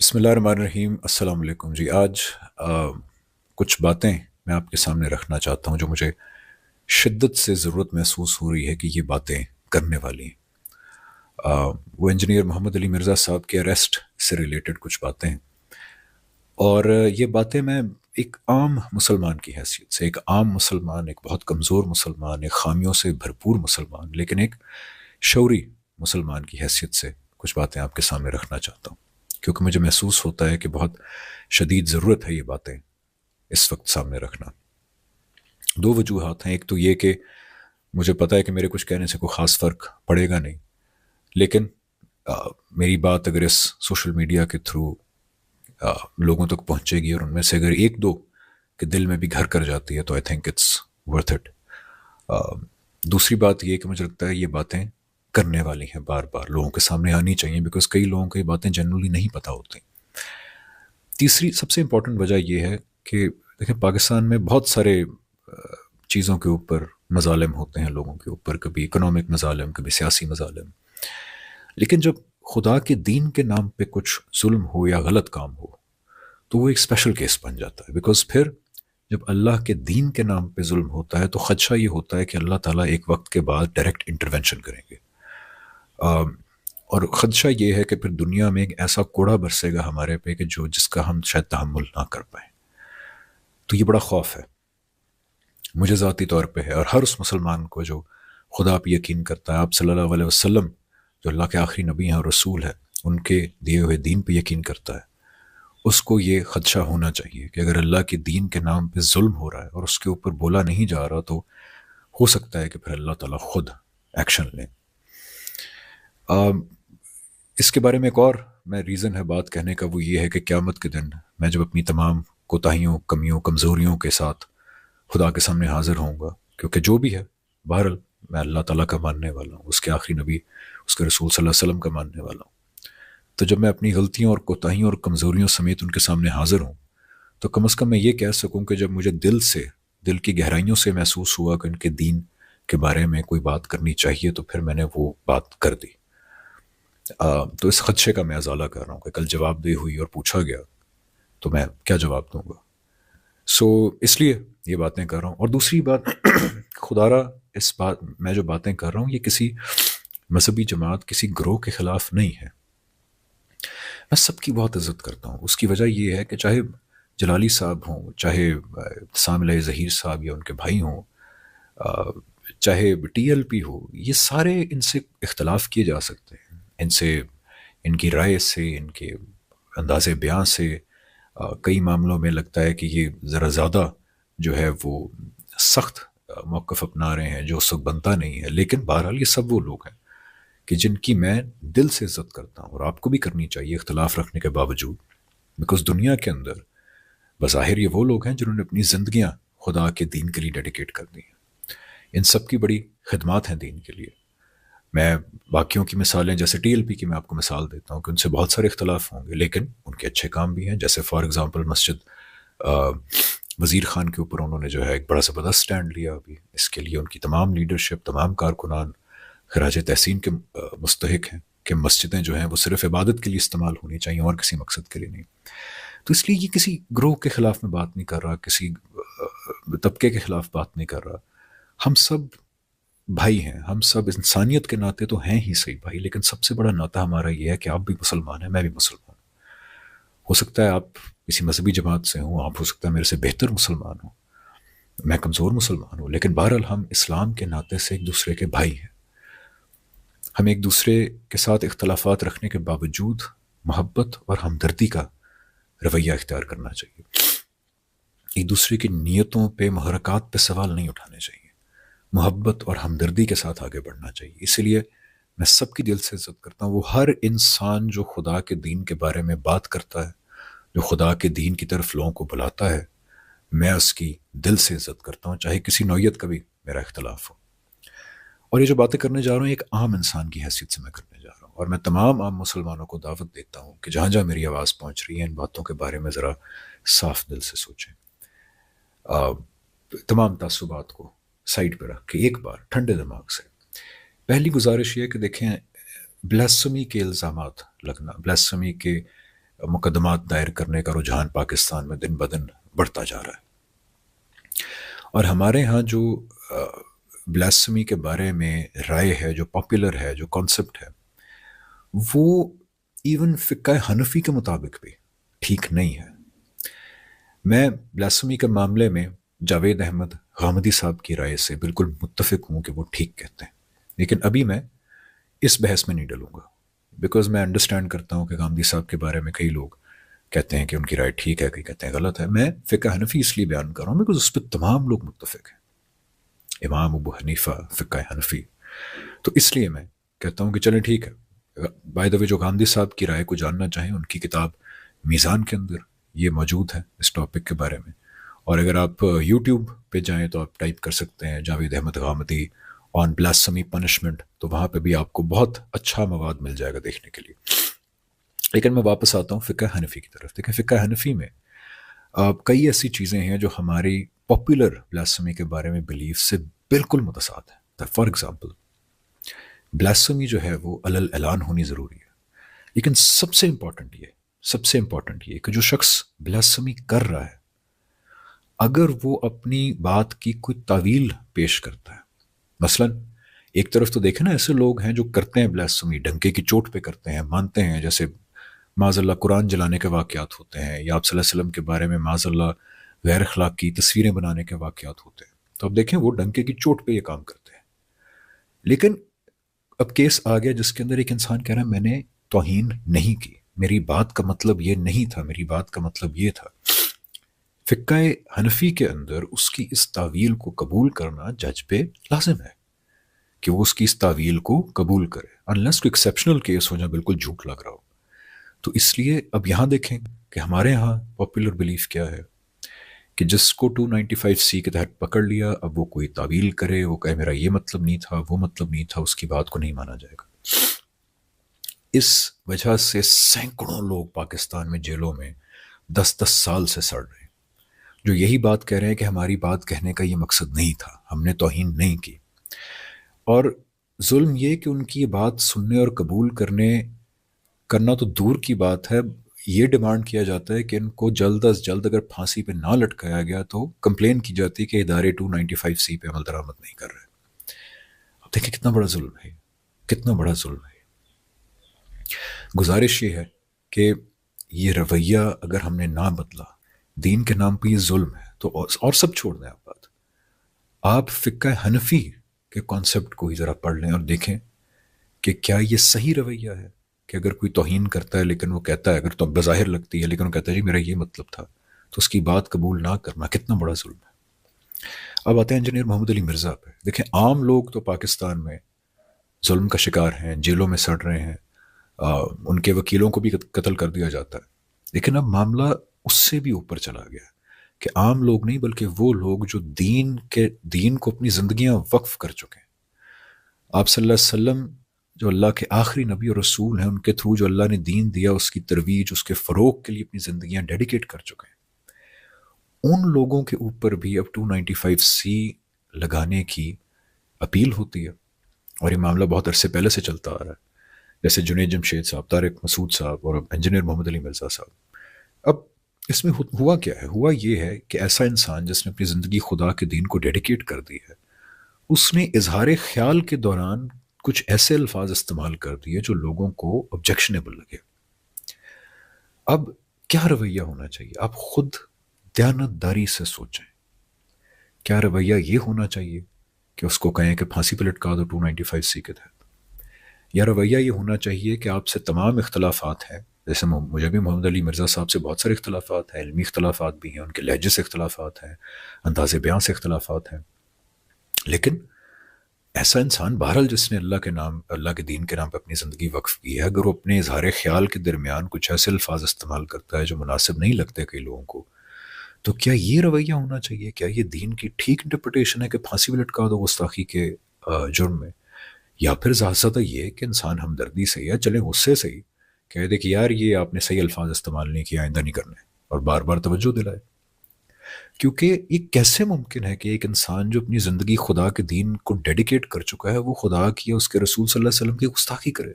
بسم اللہ الرحمن الرحیم، السلام علیکم جی۔ آج کچھ باتیں میں آپ کے سامنے رکھنا چاہتا ہوں جو مجھے شدت سے ضرورت محسوس ہو رہی ہے کہ یہ باتیں کرنے والی ہیں۔ وہ انجینئر محمد علی مرزا صاحب کے اریسٹ سے ریلیٹڈ کچھ باتیں ہیں، اور یہ باتیں میں ایک عام مسلمان کی حیثیت سے، ایک عام مسلمان، ایک بہت کمزور مسلمان، ایک خامیوں سے بھرپور مسلمان لیکن ایک شعوری مسلمان کی حیثیت سے کچھ باتیں آپ کے سامنے رکھنا چاہتا ہوں، کیونکہ مجھے محسوس ہوتا ہے کہ بہت شدید ضرورت ہے یہ باتیں اس وقت سامنے رکھنا۔ دو وجوہات ہیں، ایک تو یہ کہ مجھے پتہ ہے کہ میرے کچھ کہنے سے کوئی خاص فرق پڑے گا نہیں، لیکن میری بات اگر اس سوشل میڈیا کے تھرو لوگوں تک پہنچے گی اور ان میں سے اگر ایک دو کے دل میں بھی گھر کر جاتی ہے تو I think it's worth it. دوسری بات یہ کہ مجھے لگتا ہے یہ باتیں کرنے والی ہیں، بار بار لوگوں کے سامنے آنی چاہیے، بیکاز کئی لوگوں کو یہ باتیں جنرلی نہیں پتہ ہوتی۔ تیسری سب سے امپورٹنٹ وجہ یہ ہے کہ دیکھیں، پاکستان میں بہت سارے چیزوں کے اوپر مظالم ہوتے ہیں لوگوں کے اوپر، کبھی اکنامک مظالم، کبھی سیاسی مظالم، لیکن جب خدا کے دین کے نام پہ کچھ ظلم ہو یا غلط کام ہو تو وہ ایک اسپیشل کیس بن جاتا ہے، بیکاز پھر جب اللہ کے دین کے نام پہ ظلم ہوتا ہے تو خدشہ یہ ہوتا ہے کہ اللہ تعالیٰ ایک وقت کے بعد ڈائریکٹ انٹرونشن کریں گے، اور خدشہ یہ ہے کہ پھر دنیا میں ایک ایسا کوڑا برسے گا ہمارے پہ کہ جس کا ہم شاید تحمل نہ کر پائیں۔ تو یہ بڑا خوف ہے، مجھے ذاتی طور پہ ہے، اور ہر اس مسلمان کو جو خدا پہ یقین کرتا ہے، آپ صلی اللہ علیہ وسلم جو اللہ کے آخری نبی ہیں اور رسول ہیں، ان کے دیے ہوئے دین پہ یقین کرتا ہے، اس کو یہ خدشہ ہونا چاہیے کہ اگر اللہ کے دین کے نام پہ ظلم ہو رہا ہے اور اس کے اوپر بولا نہیں جا رہا تو ہو سکتا ہے کہ پھر اللہ تعالیٰ خود ایکشن لیں۔ اس کے بارے میں ایک اور میں ریزن ہے بات کہنے کا، وہ یہ ہے کہ قیامت کے دن میں جب اپنی تمام کوتاہیوں، کمیوں، کمزوریوں کے ساتھ خدا کے سامنے حاضر ہوں گا، کیونکہ جو بھی ہے بہرحال میں اللہ تعالیٰ کا ماننے والا ہوں، اس کے آخری نبی، اس کے رسول صلی اللہ علیہ وسلم کا ماننے والا ہوں۔ تو جب میں اپنی غلطیوں اور کوتاہیوں اور کمزوریوں سمیت ان کے سامنے حاضر ہوں تو کم از کم میں یہ کہہ سکوں کہ جب مجھے دل کی گہرائیوں سے محسوس ہوا کہ ان کے دین کے بارے میں کوئی بات کرنی چاہیے تو پھر میں نے وہ بات کر دی۔ تو اس خدشے کا میں ازالہ کر رہا ہوں کہ کل جواب دہی ہوئی اور پوچھا گیا تو میں کیا جواب دوں گا۔ اس لیے یہ باتیں کر رہا ہوں۔ اور دوسری بات، خدا را اس بات میں جو باتیں کر رہا ہوں یہ کسی مذہبی جماعت، کسی گروہ کے خلاف نہیں ہے، میں سب کی بہت عزت کرتا ہوں۔ اس کی وجہ یہ ہے کہ چاہے جلالی صاحب ہوں، چاہے سام علیہ ظہیر صاحب یا ان کے بھائی ہوں، چاہے ٹی ایل پی ہو، یہ سارے ان سے اختلاف کیے جا سکتے ہیں، ان سے، ان کی رائے سے، ان کے انداز بیان سے کئی معاملوں میں لگتا ہے کہ یہ ذرا زیادہ جو ہے وہ سخت موقف اپنا رہے ہیں جو اس وقت بنتا نہیں ہے، لیکن بہرحال یہ سب وہ لوگ ہیں کہ جن کی میں دل سے عزت کرتا ہوں، اور آپ کو بھی کرنی چاہیے اختلاف رکھنے کے باوجود، بیکاز دنیا کے اندر بظاہر یہ وہ لوگ ہیں جنہوں نے اپنی زندگیاں خدا کے دین کے لیے ڈیڈیکیٹ کر دی ہیں۔ ان سب کی بڑی خدمات ہیں دین کے لیے۔ میں باقیوں کی مثالیں جیسے ٹی ایل پی کی میں آپ کو مثال دیتا ہوں کہ ان سے بہت سارے اختلاف ہوں گے لیکن ان کے اچھے کام بھی ہیں، جیسے فار ایگزامپل مسجد وزیر خان کے اوپر انہوں نے جو ہے ایک بڑا زبردست سٹینڈ لیا، ابھی اس کے لیے ان کی تمام لیڈرشپ، تمام کارکنان خراج تحسین کے مستحق ہیں کہ مسجدیں جو ہیں وہ صرف عبادت کے لیے استعمال ہونی چاہیے اور کسی مقصد کے لیے نہیں۔ تو اس لیے یہ کسی گروہ کے خلاف میں بات نہیں کر رہا، کسی طبقے کے خلاف بات نہیں کر رہا، ہم سب بھائی ہیں، ہم سب انسانیت کے ناطے تو ہیں ہی صحیح بھائی، لیکن سب سے بڑا ناطہ ہمارا یہ ہے کہ آپ بھی مسلمان ہیں، میں بھی مسلمان ہوں۔ ہو سکتا ہے آپ کسی مذہبی جماعت سے ہوں، آپ ہو سکتا ہے میرے سے بہتر مسلمان ہوں، میں کمزور مسلمان ہوں، لیکن بہرحال ہم اسلام کے ناطے سے ایک دوسرے کے بھائی ہیں۔ ہم ایک دوسرے کے ساتھ اختلافات رکھنے کے باوجود محبت اور ہمدردی کا رویہ اختیار کرنا چاہیے، ایک دوسرے کی نیتوں پہ، محرکات پہ سوال نہیں اٹھانے چاہیے، محبت اور ہمدردی کے ساتھ آگے بڑھنا چاہیے۔ اسی لیے میں سب کی دل سے عزت کرتا ہوں، وہ ہر انسان جو خدا کے دین کے بارے میں بات کرتا ہے، جو خدا کے دین کی طرف لوگوں کو بلاتا ہے، میں اس کی دل سے عزت کرتا ہوں، چاہے کسی نوعیت کا بھی میرا اختلاف ہو۔ اور یہ جو باتیں کرنے جا رہا ہوں ایک عام انسان کی حیثیت سے میں کرنے جا رہا ہوں، اور میں تمام عام مسلمانوں کو دعوت دیتا ہوں کہ جہاں جہاں میری آواز پہنچ رہی ہے ان باتوں کے بارے میں ذرا صاف دل سے سوچیں، تمام تعصبات کو سائڈ پہ رکھ کے ایک بار ٹھنڈے دماغ سے۔ پہلی گزارش یہ ہے کہ دیکھیں، بلیسمی کے الزامات لگنا، بلیسمی کے مقدمات دائر کرنے کا رجحان پاکستان میں دن بدن بڑھتا جا رہا ہے. اور ہمارے ہاں جو بلاسمی کے بارے میں رائے ہے، جو پاپولر ہے، جو کانسیپٹ ہے، وہ ایون فقہ حنفی کے مطابق بھی ٹھیک نہیں ہے. میں بلاسمی کے معاملے میں جاوید احمد غامدی صاحب کی رائے سے بالکل متفق ہوں کہ وہ ٹھیک کہتے ہیں، لیکن ابھی میں اس بحث میں نہیں ڈلوں گا، بیکاز میں انڈرسٹینڈ کرتا ہوں کہ غامدی صاحب کے بارے میں کئی لوگ کہتے ہیں کہ ان کی رائے ٹھیک ہے، کئی کہتے ہیں غلط ہے. میں فقہ حنفی اس لیے بیان کر رہا ہوں بیکاز اس پہ تمام لوگ متفق ہیں، امام ابو حنیفہ فقہ حنفی. تو اس لیے میں کہتا ہوں کہ چلیں ٹھیک ہے. بائی دا وے جو غامدی صاحب کی رائے کو جاننا چاہیں، ان کی کتاب میزان کے اندر یہ موجود ہے اس ٹاپک کے بارے میں. اور اگر آپ یوٹیوب پہ جائیں تو آپ ٹائپ کر سکتے ہیں جاوید احمد غامدی آن بلاسمی پنشمنٹ، تو وہاں پہ بھی آپ کو بہت اچھا مواد مل جائے گا دیکھنے کے لیے. لیکن میں واپس آتا ہوں فقہ حنفی کی طرف. دیکھیں فقہ حنفی میں کئی ایسی چیزیں ہیں جو ہماری پاپولر بلاسمی کے بارے میں بلیف سے بالکل متصاد ہے. فار ایگزامپل بلاسمی جو ہے وہ علل اعلان ہونی ضروری ہے، لیکن سب سے امپورٹنٹ یہ کہ جو شخص بلاسمی کر رہا ہے اگر وہ اپنی بات کی کوئی تعویل پیش کرتا ہے، مثلا ایک طرف تو دیکھیں نا ایسے لوگ ہیں جو کرتے ہیں بلاسمی ڈنکے کی چوٹ پہ کرتے ہیں، مانتے ہیں، جیسے معاذ اللہ قرآن جلانے کے واقعات ہوتے ہیں، یا آپ صلی اللہ علیہ وسلم کے بارے میں معاذ اللہ غیر اخلاقی تصویریں بنانے کے واقعات ہوتے ہیں، تو اب دیکھیں وہ ڈنکے کی چوٹ پہ یہ کام کرتے ہیں. لیکن اب کیس آ گیا جس کے اندر ایک انسان کہہ رہا ہے میں نے توہین نہیں کی، میری بات کا مطلب یہ نہیں تھا، میری بات کا مطلب یہ تھا. فقہ حنفی کے اندر اس کی اس تعویل کو قبول کرنا جج پہ لازم ہے کہ وہ اس کی اس تعویل کو قبول کرے، انلیس کوئی ایکسیپشنل کیس ہو جہاں بالکل جھوٹ لگ رہا ہو. تو اس لیے اب یہاں دیکھیں کہ ہمارے ہاں پاپولر بلیف کیا ہے کہ جس کو 295C کے تحت پکڑ لیا اب وہ کوئی تعویل کرے، وہ کہے میرا یہ مطلب نہیں تھا، وہ مطلب نہیں تھا، اس کی بات کو نہیں مانا جائے گا. اس وجہ سے سینکڑوں لوگ پاکستان میں جیلوں میں 10 سال سے سڑ رہے ہیں، جو یہی بات کہہ رہے ہیں کہ ہماری بات کہنے کا یہ مقصد نہیں تھا، ہم نے توہین نہیں کی. اور ظلم یہ کہ ان کی یہ بات سننے اور قبول کرنا تو دور کی بات ہے، یہ ڈیمانڈ کیا جاتا ہے کہ ان کو جلد از جلد اگر پھانسی پہ نہ لٹکایا گیا تو کمپلین کی جاتی ہے کہ ادارے 295C پہ عمل درآمد نہیں کر رہے. اب دیکھیں کتنا بڑا ظلم ہے، کتنا بڑا ظلم ہے. گزارش یہ ہے کہ یہ رویہ اگر ہم نے نہ بدلا، دین کے نام پہ یہ ظلم ہے تو اور سب چھوڑ دیں آپ بات، آپ فقہ حنفی کے کانسیپٹ کو ہی ذرا پڑھ لیں اور دیکھیں کہ کیا یہ صحیح رویہ ہے کہ اگر کوئی توہین کرتا ہے لیکن وہ کہتا ہے، اگر تو بظاہر لگتی ہے لیکن وہ کہتا ہے جی میرا یہ مطلب تھا، تو اس کی بات قبول نہ کرنا کتنا بڑا ظلم ہے. اب آتے ہیں انجینئر محمد علی مرزا پہ. دیکھیں عام لوگ تو پاکستان میں ظلم کا شکار ہیں، جیلوں میں سڑ رہے ہیں، ان کے وکیلوں کو بھی قتل کر دیا جاتا ہے. لیکن اب معاملہ اس سے بھی اوپر چلا گیا کہ عام لوگ نہیں بلکہ وہ لوگ جو دین کو اپنی زندگیاں وقف کر چکے ہیں. آپ صلی اللہ علیہ وسلم جو اللہ کے آخری نبی اور رسول ہیں، ان کے تھرو جو اللہ نے دین دیا، اس کی ترویج، اس کے فروغ کے لیے اپنی زندگیاں ڈیڈیکیٹ کر چکے ہیں. ان لوگوں کے اوپر بھی اب 295C لگانے کی اپیل ہوتی ہے، اور یہ معاملہ بہت عرصے پہلے سے چلتا آ رہا ہے، جیسے جنید جمشید صاحب، طارق مسعود صاحب اور انجینئر محمد علی مرزا صاحب. اب اس میں ہوا کیا ہے؟ ہوا یہ ہے کہ ایسا انسان جس نے اپنی زندگی خدا کے دین کو ڈیڈیکیٹ کر دی ہے، اس نے اظہار خیال کے دوران کچھ ایسے الفاظ استعمال کر دیے جو لوگوں کو آبجیکشنیبل لگے. اب کیا رویہ ہونا چاہیے؟ آپ خود دیانت داری سے سوچیں. کیا رویہ یہ ہونا چاہیے کہ اس کو کہیں کہ پھانسی پہ لٹکا دو 295C کے تحت؟ یا رویہ یہ ہونا چاہیے کہ آپ سے تمام اختلافات ہیں، جیسے مجھے بھی محمد علی مرزا صاحب سے بہت سارے اختلافات ہیں، علمی اختلافات بھی ہیں، ان کے لہجے سے اختلافات ہیں، انداز بیان سے اختلافات ہیں، لیکن ایسا انسان بہرحال جس نے اللہ کے دین کے نام پہ اپنی زندگی وقف کی ہے، اگر وہ اپنے اظہار خیال کے درمیان کچھ ایسے الفاظ استعمال کرتا ہے جو مناسب نہیں لگتے کئی لوگوں کو، تو کیا یہ رویہ ہونا چاہیے؟ کیا یہ دین کی ٹھیک انٹرپریٹیشن ہے کہ پھانسی میں لٹکا دو گستاخی کے جرم میں؟ یا پھر زیادہ یہ کہ انسان ہمدردی سے یا چلیں غصے سے ہی کہہ دے کہ یار یہ آپ نے صحیح الفاظ استعمال نہیں کیا، آئندہ نہیں کرنے، اور بار بار توجہ دلائے. کیونکہ یہ کیسے ممکن ہے کہ ایک انسان جو اپنی زندگی خدا کے دین کو ڈیڈیکیٹ کر چکا ہے، وہ خدا کی، اس کے رسول صلی اللہ علیہ وسلم کی گستاخی کرے؟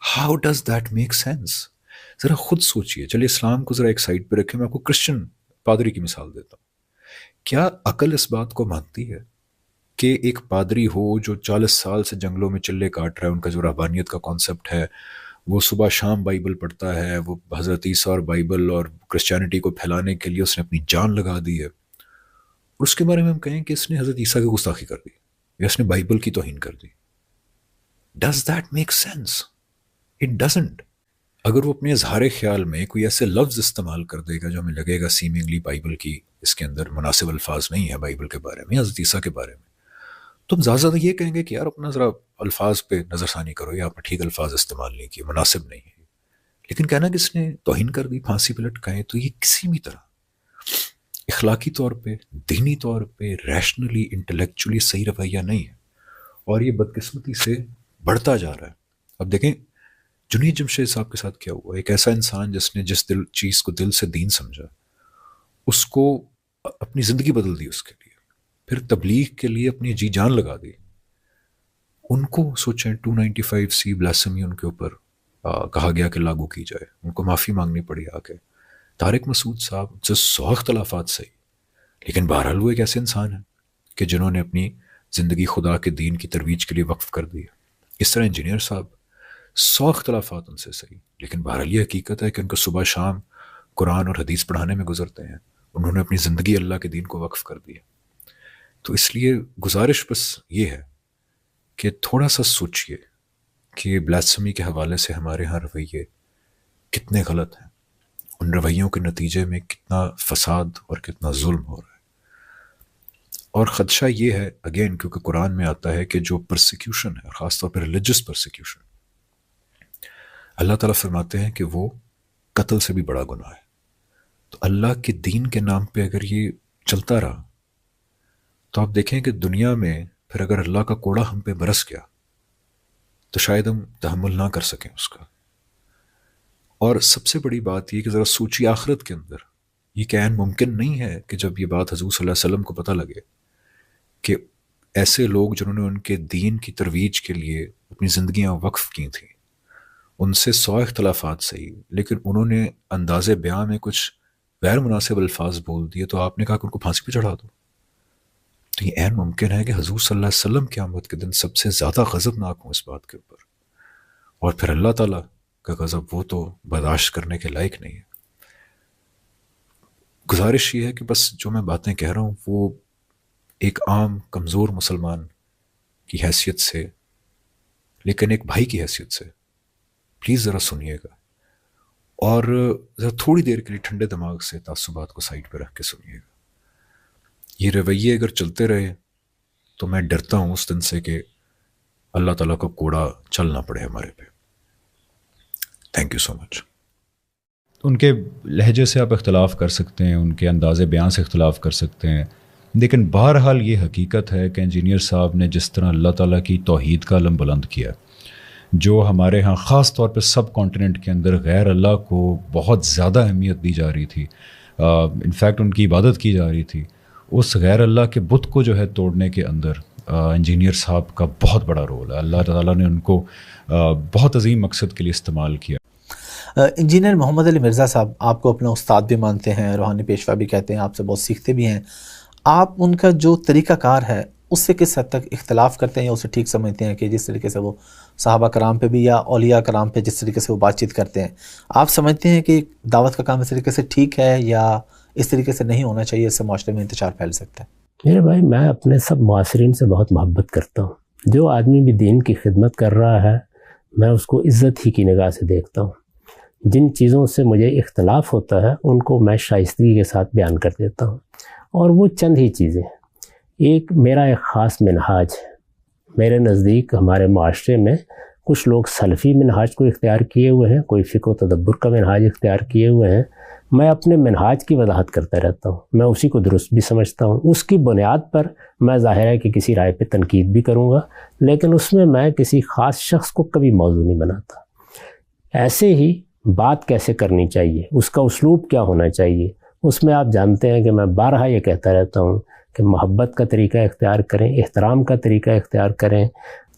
How does that make sense? ذرا خود سوچئے. چلیے اسلام کو ذرا ایک سائڈ پہ رکھیں, میں آپ کو کرسچن پادری کی مثال دیتا ہوں. کیا عقل اس بات کو مانتی ہے کہ ایک پادری ہو جو 40 سال سے جنگلوں میں چلے کاٹ رہا ہے, ان کا جو رہبانیت کا کانسیپٹ ہے, وہ صبح شام بائبل پڑھتا ہے, وہ حضرت عیسیٰ اور بائبل اور کرسچینٹی کو پھیلانے کے لیے اس نے اپنی جان لگا دی ہے, اور اس کے بارے میں ہم کہیں کہ اس نے حضرت عیسیٰ کی گستاخی کر دی یا اس نے بائبل کی توہین کر دی؟ Does that make sense? It doesn't. اگر وہ اپنے اظہار خیال میں کوئی ایسے لفظ استعمال کر دے گا جو ہمیں لگے گا سیمنگلی بائبل کی اس کے اندر مناسب الفاظ نہیں ہے بائبل کے بارے میں, حضرت عیسیٰ کے بارے میں, تو ہم زیادہ زیادہ یہ کہیں گے کہ یار اپنا ذرا الفاظ پہ نظر ثانی کرو, یا آپ نے ٹھیک الفاظ استعمال نہیں کیے, مناسب نہیں ہے. لیکن کہنا کہ اس نے توہین کر دی, پھانسی پہ لٹکائے, تو یہ کسی بھی طرح اخلاقی طور پہ, دینی طور پہ, ریشنلی, انٹلیکچولی صحیح رویہ نہیں ہے, اور یہ بدقسمتی سے بڑھتا جا رہا ہے. اب دیکھیں جنید جمشید صاحب کے ساتھ کیا ہوا. ایک ایسا انسان جس نے جس چیز کو دل سے دین سمجھا, اس کو اپنی زندگی بدل دی اس کے لیے, پھر تبلیغ کے لیے اپنی جی جان لگا دی. ان کو سوچیں 295C بلاسمی ان کے اوپر کہا گیا کہ لاگو کی جائے, ان کو معافی مانگنی پڑی آگے. طارق مسعود صاحب جو 100 اختلافات صحیح, لیکن بہرحال وہ ایک ایسے انسان ہیں کہ جنہوں نے اپنی زندگی خدا کے دین کی ترویج کے لیے وقف کر دی ہے. اس طرح انجینئر صاحب 100 اختلافات ان سے صحیح, لیکن بہرحال یہ حقیقت ہے کہ ان کو صبح شام قرآن اور حدیث پڑھانے میں گزرتے ہیں. انہوں نے اپنی زندگی اللہ کے دین کو وقف کر دی ہے. تو اس لیے گزارش بس یہ ہے کہ تھوڑا سا سوچئے کہ بلاسفمی کے حوالے سے ہمارے ہاں رویے کتنے غلط ہیں, ان رویوں کے نتیجے میں کتنا فساد اور کتنا ظلم ہو رہا ہے. اور خدشہ یہ ہے اگین, کیونکہ قرآن میں آتا ہے کہ جو پرسیکیوشن ہے, خاص طور پر ریلیجس پرسیکیوشن, اللہ تعالیٰ فرماتے ہیں کہ وہ قتل سے بھی بڑا گناہ ہے. تو اللہ کے دین کے نام پہ اگر یہ چلتا رہا تو آپ دیکھیں کہ دنیا میں پھر اگر اللہ کا کوڑا ہم پہ برس گیا تو شاید ہم تحمل نہ کر سکیں اس کا. اور سب سے بڑی بات یہ کہ ذرا سوچی آخرت کے اندر یہ کہ عین ممکن نہیں ہے کہ جب یہ بات حضور صلی اللہ علیہ وسلم کو پتہ لگے کہ ایسے لوگ جنہوں نے ان کے دین کی ترویج کے لیے اپنی زندگیاں وقف کی تھیں, ان سے 100 اختلافات صحیح, لیکن انہوں نے انداز بیان میں کچھ غیر مناسب الفاظ بول دیے, تو آپ نے کہا کہ ان کو پھانسی پہ چڑھا دو. تو یہ عین ممکن ہے کہ حضور صلی اللہ علیہ وسلم قیامت کے دن سب سے زیادہ غضبناک ہوں اس بات کے اوپر, اور پھر اللہ تعالیٰ کا غضب وہ تو برداشت کرنے کے لائق نہیں ہے. گزارش یہ ہے کہ بس جو میں باتیں کہہ رہا ہوں وہ ایک عام کمزور مسلمان کی حیثیت سے, لیکن ایک بھائی کی حیثیت سے پلیز ذرا سنیے گا, اور ذرا تھوڑی دیر کے لیے ٹھنڈے دماغ سے تعصبات کو سائڈ پہ رکھ کے سنیے گا. یہ رویے اگر چلتے رہے تو میں ڈرتا ہوں اس دن سے کہ اللہ تعالیٰ کا کوڑا چلنا پڑے ہمارے پہ. تھینک یو سو مچ. ان کے لہجے سے آپ اختلاف کر سکتے ہیں, ان کے انداز بیان سے اختلاف کر سکتے ہیں, لیکن بہرحال یہ حقیقت ہے کہ انجینئر صاحب نے جس طرح اللہ تعالیٰ کی توحید کا علم بلند کیا, جو ہمارے ہاں خاص طور پہ سب کانٹیننٹ کے اندر غیر اللہ کو بہت زیادہ اہمیت دی جا رہی تھی, انفیکٹ ان کی عبادت کی جا رہی تھی, اس غیر اللہ کے بت کو جو ہے توڑنے کے اندر انجینئر صاحب کا بہت بڑا رول ہے. اللہ تعالیٰ نے ان کو بہت عظیم مقصد کے لیے استعمال کیا. انجینئر محمد علی مرزا صاحب آپ کو اپنا استاد بھی مانتے ہیں, روحانی پیشوا بھی کہتے ہیں, آپ سے بہت سیکھتے بھی ہیں. آپ ان کا جو طریقہ کار ہے اس سے کس حد تک اختلاف کرتے ہیں یا اسے ٹھیک سمجھتے ہیں کہ جس طریقے سے وہ صحابہ کرام پہ بھی یا اولیاء کرام پہ جس طریقے سے وہ بات چیت کرتے ہیں, آپ سمجھتے ہیں کہ دعوت کا کام اس طریقے سے ٹھیک ہے یا اس طریقے سے نہیں ہونا چاہیے, اس سے معاشرے میں انتشار پھیل سکتا ہے؟ میرے بھائی, میں اپنے سب معاصرین سے بہت محبت کرتا ہوں. جو آدمی بھی دین کی خدمت کر رہا ہے میں اس کو عزت ہی کی نگاہ سے دیکھتا ہوں. جن چیزوں سے مجھے اختلاف ہوتا ہے ان کو میں شائستگی کے ساتھ بیان کر دیتا ہوں, اور وہ چند ہی چیزیں. میرا ایک خاص منہاج ہے. میرے نزدیک ہمارے معاشرے میں کچھ لوگ سلفی منہاج کو اختیار کیے ہوئے ہیں, کوئی فقہ و تدبر کا منہاج اختیار کیے ہوئے ہیں. میں اپنے منہاج کی وضاحت کرتا رہتا ہوں, میں اسی کو درست بھی سمجھتا ہوں. اس کی بنیاد پر میں ظاہر ہے کہ کسی رائے پہ تنقید بھی کروں گا, لیکن اس میں کسی خاص شخص کو کبھی موضوع نہیں بناتا. ایسے ہی بات کیسے کرنی چاہیے, اس کا اسلوب کیا ہونا چاہیے, اس میں آپ جانتے ہیں کہ میں بارہا یہ کہتا رہتا ہوں کہ محبت کا طریقہ اختیار کریں, احترام کا طریقہ اختیار کریں,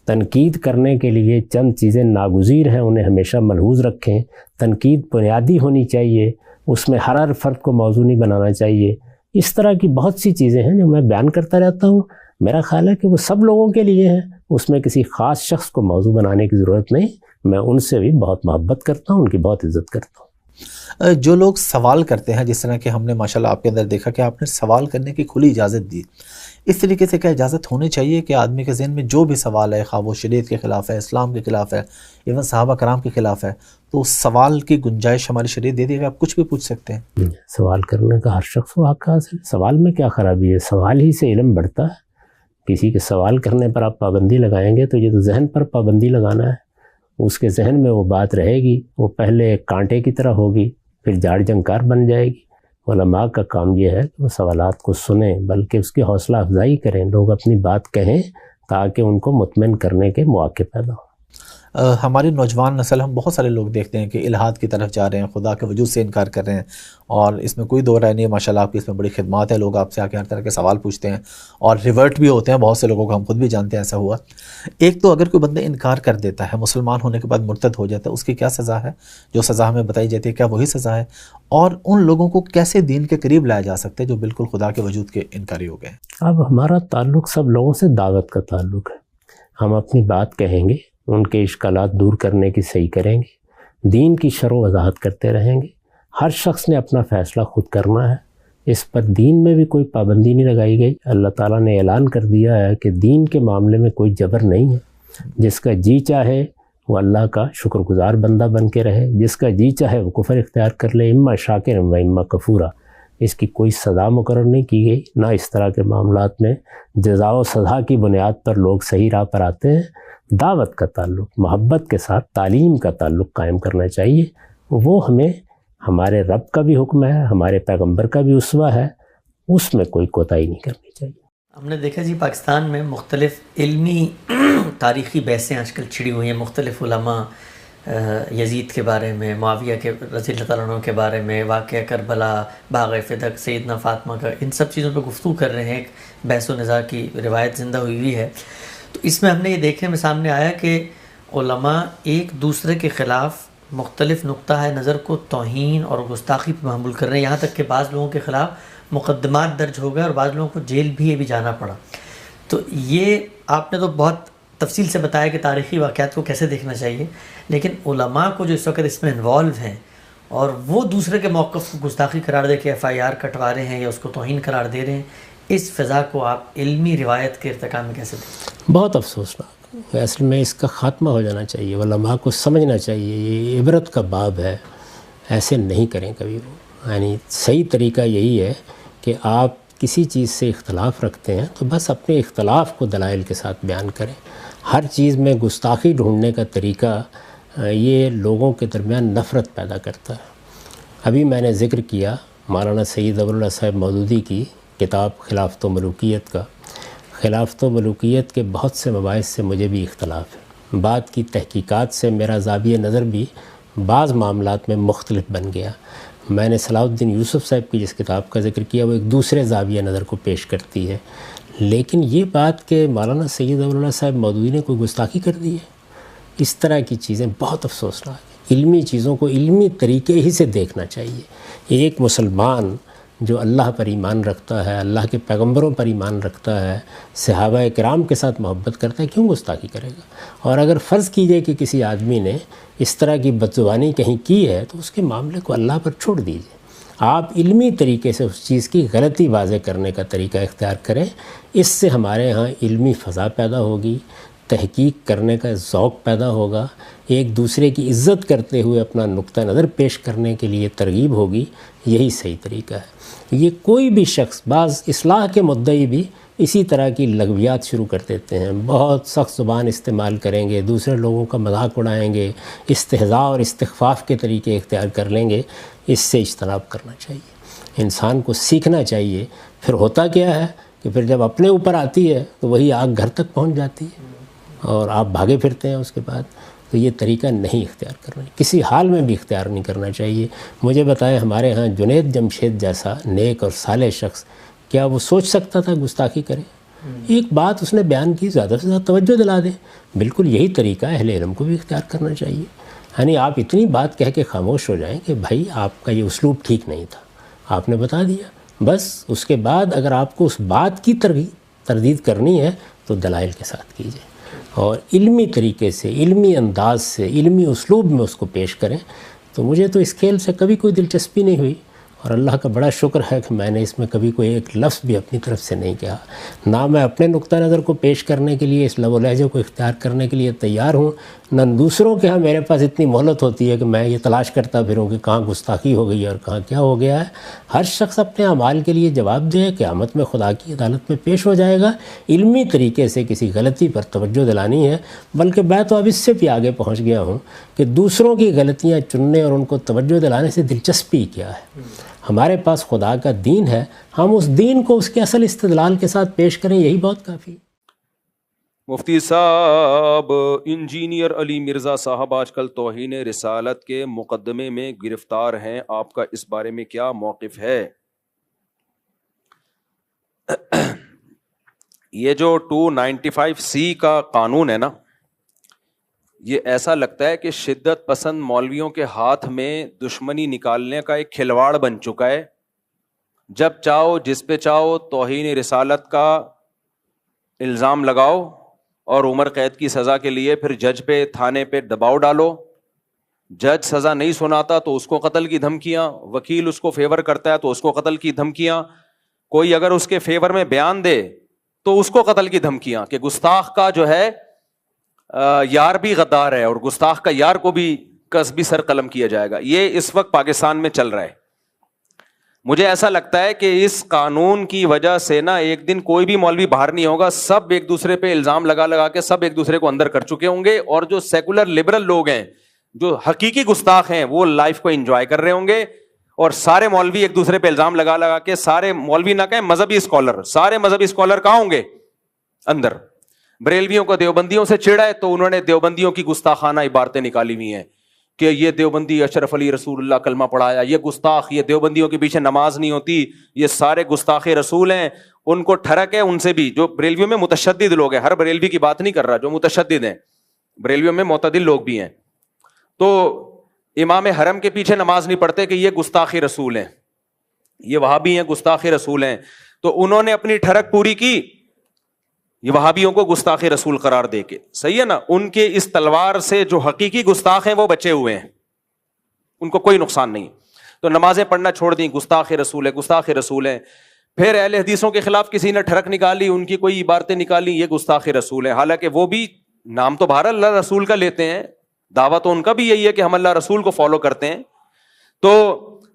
تنقید کرنے کے لیے چند چیزیں ناگزیر ہیں، انہیں ہمیشہ ملحوظ رکھیں۔ تنقید بنیادی ہونی چاہیے، اس میں ہر فرد کو موضوع نہیں بنانا چاہیے۔ اس طرح کی بہت سی چیزیں ہیں جو میں بیان کرتا رہتا ہوں۔ میرا خیال ہے کہ وہ سب لوگوں کے لیے ہیں، اس میں کسی خاص شخص کو موضوع بنانے کی ضرورت نہیں۔ میں ان سے بھی بہت محبت کرتا ہوں، ان کی بہت عزت کرتا ہوں۔ جو لوگ سوال کرتے ہیں، جس طرح کہ ہم نے ماشاءاللہ آپ کے اندر دیکھا کہ آپ نے سوال کرنے کی کھلی اجازت دی، اس طریقے سے کیا اجازت ہونی چاہیے کہ آدمی کے ذہن میں جو بھی سوال ہے، خواہ وہ شریعت کے خلاف ہے، اسلام کے خلاف ہے، ایون صحابہ کرام کے خلاف ہے، تو اس سوال کی گنجائش ہماری شریعت دے دی کہ آپ کچھ بھی پوچھ سکتے ہیں؟ سوال کرنے کا ہر شخص کو حق حاصل ہے، سوال میں کیا خرابی ہے؟ سوال ہی سے علم بڑھتا ہے۔ کسی کے سوال کرنے پر آپ پابندی لگائیں گے تو یہ تو ذہن پر پابندی لگانا ہے۔ اس کے ذہن میں وہ بات رہے گی، وہ پہلے کانٹے کی طرح ہوگی، پھر جاڑ جنکار بن جائے گی۔ علماء کا کام یہ ہے کہ وہ سوالات کو سنیں، بلکہ اس کی حوصلہ افزائی کریں، لوگ اپنی بات کہیں تاکہ ان کو مطمئن کرنے کے مواقع پیدا ہوں۔ ہماری نوجوان نسل، ہم بہت سارے لوگ دیکھتے ہیں کہ الحاد کی طرف جا رہے ہیں، خدا کے وجود سے انکار کر رہے ہیں، اور اس میں کوئی دو رائے نہیں ہے۔ ماشاءاللہ آپ کی اس میں بڑی خدمات ہے، لوگ آپ سے آ کے ہر طرح کے سوال پوچھتے ہیں اور ریورٹ بھی ہوتے ہیں، بہت سے لوگوں کو ہم خود بھی جانتے ہیں ایسا ہوا۔ ایک تو اگر کوئی بندہ انکار کر دیتا ہے، مسلمان ہونے کے بعد مرتد ہو جاتا ہے، اس کی کیا سزا ہے؟ جو سزا ہمیں بتائی جاتی ہے کیا وہی سزا ہے؟ اور ان لوگوں کو کیسے دین کے قریب لایا جا سکتا ہے جو بالکل خدا کے وجود کے انکاری ہو گئے ہیں؟ اب ہمارا تعلق سب لوگوں سے دعوت کا تعلق ہے۔ ہم اپنی بات کہیں گے، ان کے اشکالات دور کرنے کی صحیح کریں گے، دین کی شرح و وضاحت کرتے رہیں گے۔ ہر شخص نے اپنا فیصلہ خود کرنا ہے، اس پر دین میں بھی کوئی پابندی نہیں لگائی گئی۔ اللہ تعالیٰ نے اعلان کر دیا ہے کہ دین کے معاملے میں کوئی جبر نہیں ہے۔ جس کا جی چاہے وہ اللہ کا شکر گزار بندہ بن کے رہے، جس کا جی چاہے وہ کفر اختیار کر لے، اما شاکر و اما کفورا۔ اس کی کوئی سزا مقرر نہیں کی گئی، نہ اس طرح کے معاملات میں جزا و سزا کی بنیاد پر لوگ صحیح راہ پر آتے ہیں۔ دعوت کا تعلق، محبت کے ساتھ تعلیم کا تعلق قائم کرنا چاہیے۔ وہ ہمیں ہمارے رب کا بھی حکم ہے، ہمارے پیغمبر کا بھی اسوہ ہے، اس میں کوئی کوتاہی نہیں کرنی چاہیے۔ ہم نے دیکھا جی پاکستان میں مختلف علمی تاریخی بحثیں آج کل چھڑی ہوئی ہیں، مختلف علماء یزید کے بارے میں، معاویہ کے رضی اللہ تعالیٰ عنہ کے بارے میں، واقعہ کربلا، باغ فدق، سیدنا فاطمہ کا، ان سب چیزوں پہ گفتگو کر رہے ہیں۔ ایک بحث و نزاع کی روایت زندہ ہوئی ہے۔ تو اس میں ہم نے یہ دیکھنے میں سامنے آیا کہ علماء ایک دوسرے کے خلاف مختلف نقطہ نظر کو توہین اور گستاخی پہ محمول کر رہے ہیں، یہاں تک کہ بعض لوگوں کے خلاف مقدمات درج ہو گئے اور بعض لوگوں کو جیل بھی جانا پڑا۔ تو یہ آپ نے تو بہت تفصیل سے بتایا کہ تاریخی واقعات کو کیسے دیکھنا چاہیے، لیکن علماء کو جو اس وقت اس میں انوالو ہیں اور وہ دوسرے کے موقف کو گستاخی قرار دے کے FIR کٹوا رہے ہیں یا اس کو توہین قرار دے رہے ہیں، اس فضا کو آپ علمی روایت کے ارتقاء میں کیسے دیکھتے ہیں؟ بہت افسوسناک، اصل میں اس کا خاتمہ ہو جانا چاہیے، علماء کو سمجھنا چاہیے یہ عبرت کا باب ہے، ایسے نہیں کریں کبھی وہ۔ یعنی صحیح طریقہ یہی ہے کہ آپ کسی چیز سے اختلاف رکھتے ہیں تو بس اپنے اختلاف کو دلائل کے ساتھ بیان کریں۔ ہر چیز میں گستاخی ڈھونڈنے کا طریقہ یہ لوگوں کے درمیان نفرت پیدا کرتا ہے۔ ابھی میں نے ذکر کیا مولانا سید ابو اللہ صاحب مودودی کی کتاب خلافت و ملوکیت کا۔ خلافت و ملوکیت کے بہت سے مباحث سے مجھے بھی اختلاف ہے، بعد کی تحقیقات سے میرا زاویہ نظر بھی بعض معاملات میں مختلف بن گیا۔ میں نے صلاح الدین یوسف صاحب کی جس کتاب کا ذکر کیا وہ ایک دوسرے زاویہ نظر کو پیش کرتی ہے، لیکن یہ بات کہ مولانا سید ابو اللہ صاحب مودودی نے کوئی گستاخی کر دی ہے، اس طرح کی چیزیں بہت افسوسناک ہیں۔ علمی چیزوں کو علمی طریقے ہی سے دیکھنا چاہیے۔ ایک مسلمان جو اللہ پر ایمان رکھتا ہے، اللہ کے پیغمبروں پر ایمان رکھتا ہے، صحابہ کرام کے ساتھ محبت کرتا ہے، کیوں گستاخی کرے گا؟ اور اگر فرض کیجئے کہ کسی آدمی نے اس طرح کی بدزبانی کہیں کی ہے تو اس کے معاملے کو اللہ پر چھوڑ دیجئے۔ آپ علمی طریقے سے اس چیز کی غلطی واضح کرنے کا طریقہ اختیار کریں، اس سے ہمارے ہاں علمی فضا پیدا ہوگی، تحقیق کرنے کا ذوق پیدا ہوگا، ایک دوسرے کی عزت کرتے ہوئے اپنا نقطہ نظر پیش کرنے کے لیے ترغیب ہوگی۔ یہی صحیح طریقہ ہے۔ یہ کوئی بھی شخص، بعض اصلاح کے مدعی بھی اسی طرح کی لغویات شروع کر دیتے ہیں، بہت سخت زبان استعمال کریں گے، دوسرے لوگوں کا مذاق اڑائیں گے، استہزاء اور استخفاف کے طریقے اختیار کر لیں گے۔ اس سے اجتناب کرنا چاہیے، انسان کو سیکھنا چاہیے۔ پھر ہوتا کیا ہے کہ پھر جب اپنے اوپر آتی ہے تو وہی آگ گھر تک پہنچ جاتی ہے اور آپ بھاگے پھرتے ہیں اس کے بعد۔ تو یہ طریقہ نہیں اختیار کرنا، کسی حال میں بھی اختیار نہیں کرنا چاہیے۔ مجھے بتائیں ہمارے ہاں جنید جمشید جیسا نیک اور صالح شخص، کیا وہ سوچ سکتا تھا گستاخی کرے؟ ایک بات اس نے بیان کی، زیادہ سے زیادہ توجہ دلا دیں. بالکل یہی طریقہ اہل علم کو بھی اختیار کرنا چاہیے. یعنی آپ اتنی بات کہہ کے خاموش ہو جائیں کہ بھائی آپ کا یہ اسلوب ٹھیک نہیں تھا، آپ نے بتا دیا بس. اس کے بعد اگر آپ کو اس بات کی تردید کرنی ہے تو دلائل کے ساتھ کیجیے، اور علمی طریقے سے، علمی انداز سے، علمی اسلوب میں اس کو پیش کریں. تو مجھے تو اس کھیل سے کبھی کوئی دلچسپی نہیں ہوئی، اور اللہ کا بڑا شکر ہے کہ میں نے اس میں کبھی کوئی ایک لفظ بھی اپنی طرف سے نہیں کہا. نہ میں اپنے نقطہ نظر کو پیش کرنے کے لیے، اس لب و لہجے کو اختیار کرنے کے لیے تیار ہوں، نہ دوسروں کے ہاں میرے پاس اتنی مہلت ہوتی ہے کہ میں یہ تلاش کرتا پھروں کہ کہاں گستاخی ہو گئی اور کہاں کیا ہو گیا ہے. ہر شخص اپنے اعمال کے لیے جواب دے، قیامت میں خدا کی عدالت میں پیش ہو جائے گا. علمی طریقے سے کسی غلطی پر توجہ دلانی ہے. بلکہ میں تو اب اس سے بھی آگے پہنچ گیا ہوں کہ دوسروں کی غلطیاں چننے اور ان کو توجہ دلانے سے دلچسپی کیا ہے. ہمارے پاس خدا کا دین ہے، ہم اس دین کو اس کے اصل استدلال کے ساتھ پیش کریں، یہی بہت کافی. مفتی صاحب، انجینئر علی مرزا صاحب آج کل توہین رسالت کے مقدمے میں گرفتار ہیں، آپ کا اس بارے میں کیا موقف ہے؟ یہ جو 295C کا قانون ہے نا، یہ ایسا لگتا ہے کہ شدت پسند مولویوں کے ہاتھ میں دشمنی نکالنے کا ایک کھلواڑ بن چکا ہے. جب چاہو جس پہ چاہو توہین رسالت کا الزام لگاؤ اور عمر قید کی سزا کے لیے پھر جج پہ، تھانے پہ دباؤ ڈالو. جج سزا نہیں سناتا تو اس کو قتل کی دھمکیاں، وکیل اس کو فیور کرتا ہے تو اس کو قتل کی دھمکیاں، کوئی اگر اس کے فیور میں بیان دے تو اس کو قتل کی دھمکیاں، کہ گستاخ کا جو ہے یار بھی غدار ہے اور گستاخ کا یار کو بھی قصبی سر قلم کیا جائے گا. یہ اس وقت پاکستان میں چل رہا ہے. مجھے ایسا لگتا ہے کہ اس قانون کی وجہ سے نا ایک دن کوئی بھی مولوی باہر نہیں ہوگا، سب ایک دوسرے پہ الزام لگا لگا کے سب ایک دوسرے کو اندر کر چکے ہوں گے، اور جو سیکولر لبرل لوگ ہیں، جو حقیقی گستاخ ہیں، وہ لائف کو انجوائے کر رہے ہوں گے، اور سارے مولوی ایک دوسرے پہ الزام لگا لگا کے، سارے مولوی نہ کہیں مذہبی اسکالر، سارے مذہبی اسکالر کہاں ہوں گے؟ اندر. بریلویوں کو دیوبندیوں سے چڑھا ہے تو انہوں نے دیوبندیوں کی گستاخانہ عبارتیں نکالی ہوئی ہیں کہ یہ دیوبندی اشرف علی رسول اللہ کلمہ پڑھایا، یہ گستاخ، یہ دیوبندیوں کے پیچھے نماز نہیں ہوتی، یہ سارے گستاخ رسول ہیں. ان کو ٹھڑک ہے ان سے بھی، جو بریلویوں میں متشدد لوگ ہیں، ہر بریلوی کی بات نہیں کر رہا، جو متشدد ہیں بریلویوں میں معتدل لوگ بھی ہیں، تو امام حرم کے پیچھے نماز نہیں پڑھتے کہ یہ گستاخ رسول ہیں، یہ وہابی ہیں گستاخ رسول ہیں. تو انہوں نے اپنی ٹھڑک پوری کی یہ وہابیوں کو گستاخ رسول قرار دے کے. صحیح ہے نا؟ ان کے اس تلوار سے جو حقیقی گستاخ ہیں وہ بچے ہوئے ہیں، ان کو کوئی نقصان نہیں. تو نمازیں پڑھنا چھوڑ دیں، گستاخ رسول ہے، گستاخ رسول ہیں. پھر اہل حدیثوں کے خلاف کسی نے ٹھڑک نکالی، ان کی کوئی عبارتیں نکالی، یہ گستاخ رسول ہے. حالانکہ وہ بھی نام تو بہر اللہ رسول کا لیتے ہیں، دعویٰ تو ان کا بھی یہی ہے کہ ہم اللہ رسول کو فالو کرتے ہیں، تو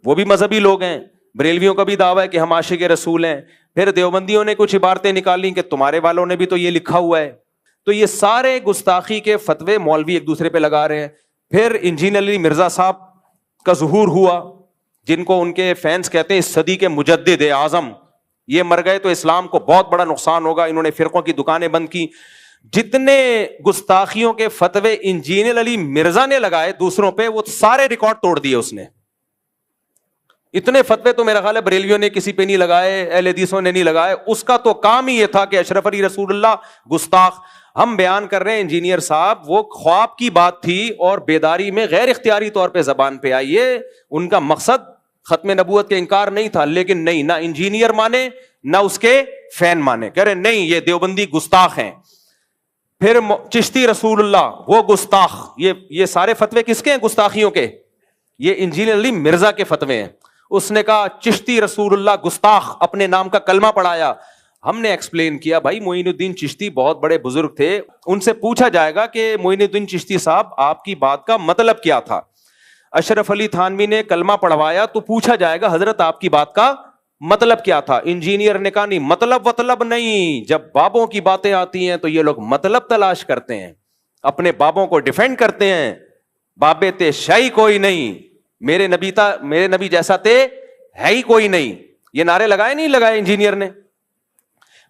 وہ بھی مذہبی لوگ ہیں. بریلویوں کا بھی دعویٰ ہے کہ ہم عاشق رسول ہیں. پھر دیوبندیوں نے کچھ عبارتیں نکالی کہ تمہارے والوں نے بھی تو یہ لکھا ہوا ہے. تو یہ سارے گستاخی کے فتوے مولوی ایک دوسرے پہ لگا رہے ہیں. پھر انجینئر علی مرزا صاحب کا ظہور ہوا، جن کو ان کے فینس کہتے ہیں اس صدی کے مجدد اعظم. یہ مر گئے تو اسلام کو بہت بڑا نقصان ہوگا. انہوں نے فرقوں کی دکانیں بند کی. جتنے گستاخیوں کے فتوے انجینئر علی مرزا نے لگائے دوسروں پہ، وہ سارے ریکارڈ توڑ دیے اس نے. اتنے فتوے تو میرا خیال ہے بریلویوں نے کسی پہ نہیں لگائے، اہل حدیثوں نے نہیں لگائے. اس کا تو کام ہی یہ تھا کہ اشرف علی رسول اللہ گستاخ. ہم بیان کر رہے ہیں انجینئر صاحب، وہ خواب کی بات تھی اور بیداری میں غیر اختیاری طور پہ زبان پہ آئی. یہ ان کا مقصد ختم نبوت کے انکار نہیں تھا، لیکن نہیں، نہ انجینئر مانے نہ اس کے فین مانے، کہہ رہے نہیں یہ دیوبندی گستاخ ہیں. پھر چشتی رسول اللہ وہ گستاخ. یہ سارے فتوے کس کے ہیں گستاخیوں کے؟ یہ انجینئر علی مرزا کے فتوے ہیں. اس نے کہا چشتی رسول اللہ گستاخ، اپنے نام کا کلمہ پڑھایا. ہم نے ایکسپلین کیا بھائی معین الدین چشتی بہت بڑے بزرگ تھے، ان سے پوچھا جائے گا کہ معین الدین چشتی صاحب آپ کی بات کا مطلب کیا تھا. اشرف علی تھانوی نے کلمہ پڑھوایا تو پوچھا جائے گا حضرت آپ کی بات کا مطلب کیا تھا. انجینئر نے کہا نہیں، مطلب نہیں. جب بابوں کی باتیں آتی ہیں تو یہ لوگ مطلب تلاش کرتے ہیں، اپنے بابوں کو ڈیفینڈ کرتے ہیں. بابے تے شاہی کوئی نہیں، میرے نبی جیسا تے ہے ہی کوئی نہیں. یہ نعرے لگائے نہیں لگائے انجینئر نے.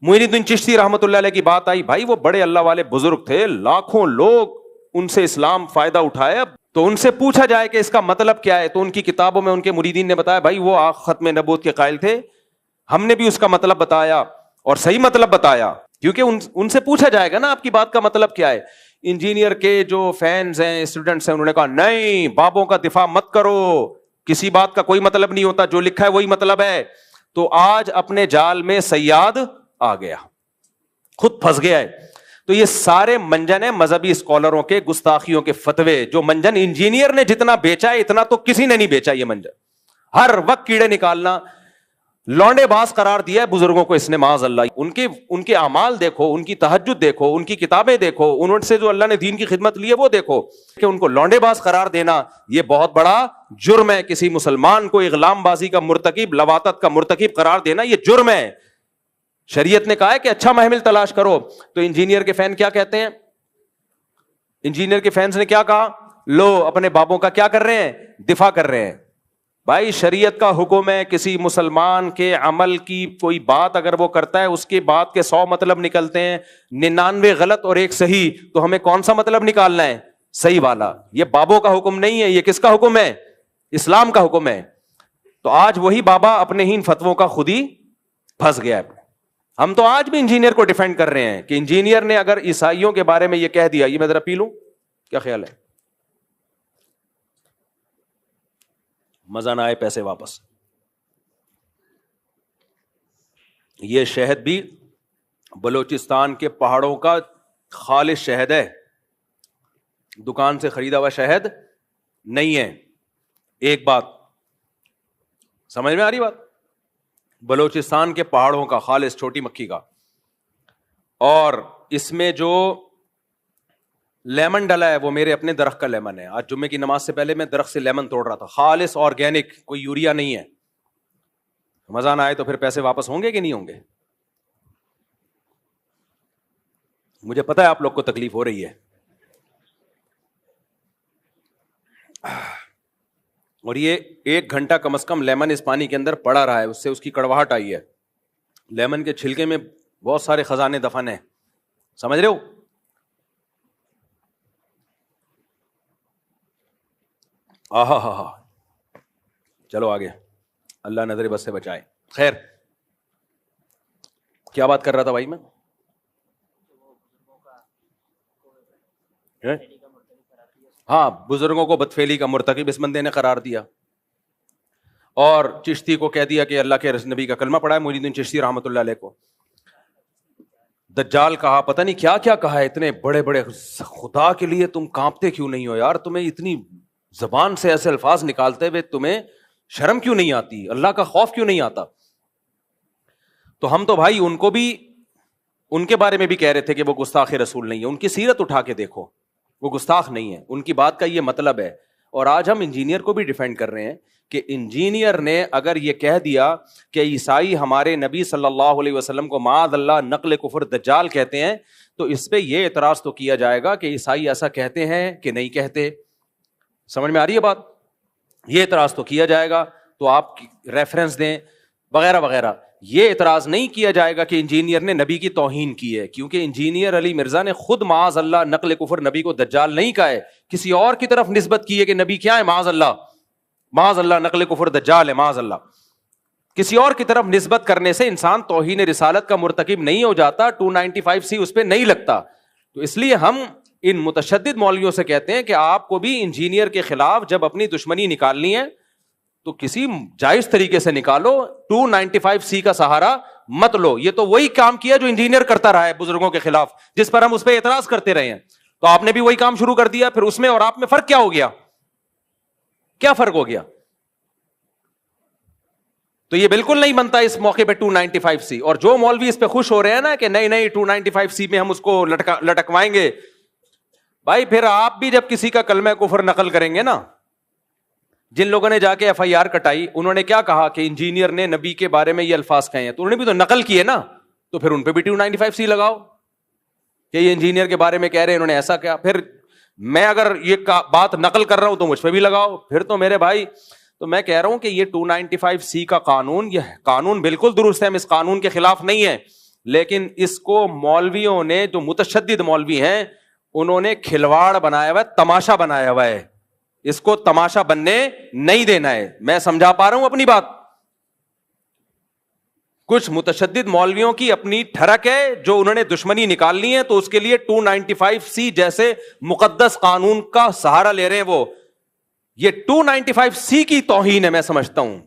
معین الدین چشتی رحمۃ اللہ علیہ کی بات آئی، بھائی وہ بڑے اللہ والے بزرگ تھے، لاکھوں لوگ ان سے اسلام فائدہ اٹھایا. تو ان سے پوچھا جائے کہ اس کا مطلب کیا ہے، تو ان کی کتابوں میں ان کے مریدین نے بتایا بھائی وہ ختم نبوت کے قائل تھے، ہم نے بھی اس کا مطلب بتایا. اور صحیح مطلب بتایا, کیونکہ ان سے پوچھا جائے گا نا آپ کی بات کا مطلب کیا ہے. انجینئر کے جو فینز ہیں, اسٹوڈنٹس ہیں, انہوں نے کہا نہیں بابوں کا دفاع مت کرو, کسی بات کا کوئی مطلب نہیں ہوتا, جو لکھا ہے وہی مطلب ہے. تو آج اپنے جال میں صیاد آ گیا, خود پھنس گیا ہے. تو یہ سارے منجن ہیں مذہبی اسکالروں کے گستاخیوں کے فتوے, جو منجن انجینئر نے جتنا بیچا ہے اتنا تو کسی نے نہیں بیچا. یہ منجن ہر وقت کیڑے نکالنا, لونڈے باز قرار دیا ہے بزرگوں کو اس نے معاذ اللہ. ان کے اعمال دیکھو, ان کی تہجد دیکھو, ان کی کتابیں دیکھو, ان سے جو اللہ نے دین کی خدمت لی ہے وہ دیکھو, کہ ان کو لونڈے باز قرار دینا یہ بہت بڑا جرم ہے. کسی مسلمان کو اغلام بازی کا مرتکب, لواطت کا مرتکب قرار دینا یہ جرم ہے. شریعت نے کہا ہے کہ اچھا محمل تلاش کرو. تو انجینئر کے فین کیا کہتے ہیں, انجینئر کے فینس نے کیا کہا, لو اپنے بابوں کا کیا کر رہے ہیں, دفاع کر رہے ہیں. بھائی شریعت کا حکم ہے, کسی مسلمان کے عمل کی کوئی بات اگر وہ کرتا ہے اس کے بات کے 100 مطلب نکلتے ہیں, 99 غلط اور 1 صحیح, تو ہمیں کون سا مطلب نکالنا ہے, صحیح والا. یہ بابوں کا حکم نہیں ہے, یہ کس کا حکم ہے, اسلام کا حکم ہے. تو آج وہی بابا اپنے ہی ان فتووں کا خود ہی پھنس گیا ہے. ہم تو آج بھی انجینئر کو ڈیفینڈ کر رہے ہیں کہ انجینئر نے اگر عیسائیوں کے بارے میں یہ کہہ دیا, یہ میں ذرا پی لوں, کیا خیال ہے, مزہ نہ آئے پیسے واپس. یہ شہد بھی بلوچستان کے پہاڑوں کا خالص شہد ہے, دکان سے خریدا ہوا شہد نہیں ہے. ایک بات سمجھ میں آ رہی بات, بلوچستان کے پہاڑوں کا خالص چھوٹی مکھی کا. اور اس میں جو لیمن ڈلا ہے وہ میرے اپنے درخت کا لیمن ہے. آج جمعے کی نماز سے پہلے میں درخت سے لیمن توڑ رہا تھا, خالص آرگینک, کوئی یوریا نہیں ہے. مزہ نہ آئے تو پھر پیسے واپس ہوں گے کہ نہیں ہوں گے؟ مجھے پتا ہے آپ لوگ کو تکلیف ہو رہی ہے. اور یہ 1 گھنٹہ کم از کم لیمن اس پانی کے اندر پڑا رہا ہے, اس سے اس کی کڑواہٹ آئی ہے. لیمن کے چھلکے میں بہت سارے خزانے دفن ہیں, سمجھ رہے ہو؟ آہا ہا ہا. چلو آگے, اللہ نظر بس سے بچائے. خیر کیا بات کر رہا تھا بھائی میں؟ ہاں, بزرگوں کو بدفعلی کا مرتکب اس بندے نے قرار دیا, اور چشتی کو کہہ دیا کہ اللہ کے نبی کا کلمہ پڑھا ہے, محی الدین چشتی رحمۃ اللہ علیہ کو. دجال کہا, پتہ نہیں کیا کیا کہا ہے, اتنے بڑے بڑے, خدا کے لیے تم کانپتے کیوں نہیں ہو یار, تمہیں اتنی زبان سے ایسے الفاظ نکالتے ہوئے تمہیں شرم کیوں نہیں آتی, اللہ کا خوف کیوں نہیں آتا. تو ہم تو بھائی ان کو بھی, ان کے بارے میں بھی کہہ رہے تھے کہ وہ گستاخ رسول نہیں ہے, ان کی سیرت اٹھا کے دیکھو, وہ گستاخ نہیں ہے, ان کی بات کا یہ مطلب ہے. اور آج ہم انجینئر کو بھی ڈیفینڈ کر رہے ہیں کہ انجینئر نے اگر یہ کہہ دیا کہ عیسائی ہمارے نبی صلی اللہ علیہ وسلم کو معاذ اللہ نقل کفر دجال کہتے ہیں, تو اس پہ یہ اعتراض تو کیا جائے گا کہ عیسائی ایسا کہتے ہیں کہ نہیں کہتے. سمجھ میں آ رہی ہے بات؟ یہ اعتراض تو کیا جائے گا, تو آپ ریفرنس دیں وغیرہ وغیرہ. یہ اعتراض نہیں کیا جائے گا کہ انجینئر نے نبی کی توہین کی ہے, کیونکہ انجینئر علی مرزا نے خود معاذ اللہ نقل کفر نبی کو دجال نہیں کہا ہے, کسی اور کی طرف نسبت کی ہے کہ نبی کیا ہے, معاذ اللہ نقل کفر دجال ہے, معاذ اللہ. کسی اور کی طرف نسبت کرنے سے انسان توہین رسالت کا مرتکب نہیں ہو جاتا, 295C اس پہ نہیں لگتا. تو اس لیے ہم ان متشدد مولویوں سے کہتے ہیں کہ آپ کو بھی انجینئر کے خلاف جب اپنی دشمنی نکالنی ہے تو کسی جائز طریقے سے نکالو, 295C کا سہارا مت لو. یہ تو وہی کام کیا جو انجینئر کرتا رہا ہے بزرگوں کے خلاف, جس پر ہم اس پہ اعتراض کرتے رہے ہیں. تو آپ نے بھی وہی کام شروع کر دیا, پھر اس میں اور آپ میں فرق کیا ہو گیا, کیا فرق ہو گیا؟ تو یہ بالکل نہیں بنتا اس موقع پہ 295C. اور جو مولوی اس پہ خوش ہو رہے ہیں نا کہ نہیں 295C میں ہم اس کو لٹکوائیں گے, بھائی پھر آپ بھی جب کسی کا کلمہ کفر نقل کریں گے نا, جن لوگوں نے جا کے FIR کٹائی, انہوں نے کیا کہا کہ انجینئر نے نبی کے بارے میں یہ الفاظ کہے ہیں, تو انہوں نے بھی تو نقل کیے نا, تو پھر ان پہ بھی 295C لگاؤ کہ یہ انجینئر کے بارے میں کہہ رہے ہیں, انہوں نے ایسا کیا. پھر میں اگر یہ بات نقل کر رہا ہوں تو مجھ پہ بھی لگاؤ. پھر تو میرے بھائی, تو میں کہہ رہا ہوں کہ یہ 295C کا قانون, یہ قانون بالکل درست ہے, ہم اس قانون کے خلاف نہیں ہیں, لیکن اس کو مولویوں نے, جو متشدد مولوی ہیں, انہوں نے کھلواڑ بنایا ہوا ہے, تماشا بنایا ہوا ہے. اس کو تماشا بننے نہیں دینا ہے. میں سمجھا پا رہا ہوں اپنی بات؟ کچھ متشدد مولویوں کی اپنی ٹھڑک ہے جو انہوں نے دشمنی نکالنی ہے تو اس کے لیے 295C جیسے مقدس قانون کا سہارا لے رہے ہیں. وہ یہ 295C کی توہین ہے, میں سمجھتا ہوں